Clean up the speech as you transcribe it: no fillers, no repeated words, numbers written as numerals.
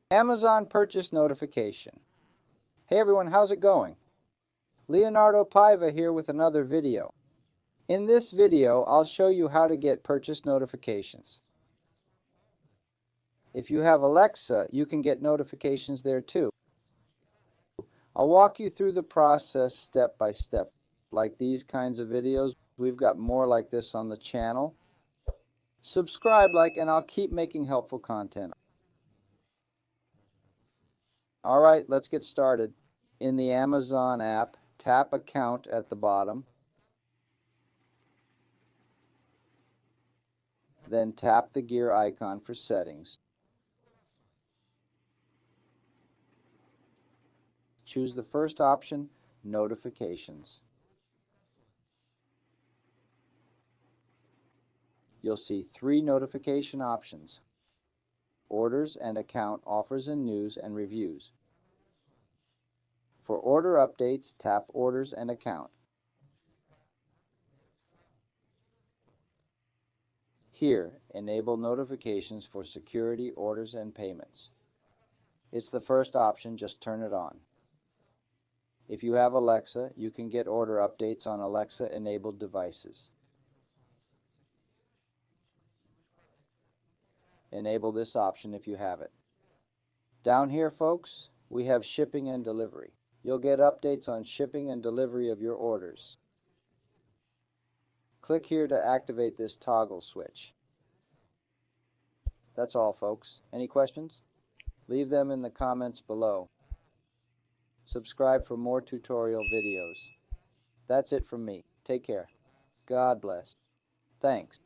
Amazon purchase notification. Hey everyone, how's it going? Leonardo Paiva here with another video. In this video, I'll show you how to get purchase notifications. If you have Alexa, you can get notifications there too. I'll walk you through the process step by step. Like these kinds of videos, we've got more like this on the channel. Subscribe, and I'll keep making helpful content. Alright, let's get started. In the Amazon app, tap Account at the bottom. Then tap the gear icon for settings. Choose the first option, Notifications. You'll see three notification options: Orders and Account, Offers and News, and Reviews. For order updates, tap Orders and Account. Here, enable notifications for security, orders, and payments. It's the first option, just turn it on. If you have Alexa, you can get order updates on Alexa-enabled devices. Enable this option if you have it. Down here, folks, we have shipping and delivery. You'll get updates on shipping and delivery of your orders. Click here to activate this toggle switch. That's all, folks. Any questions? Leave them in the comments below. Subscribe for more tutorial videos. That's it from me. Take care. God bless. Thanks.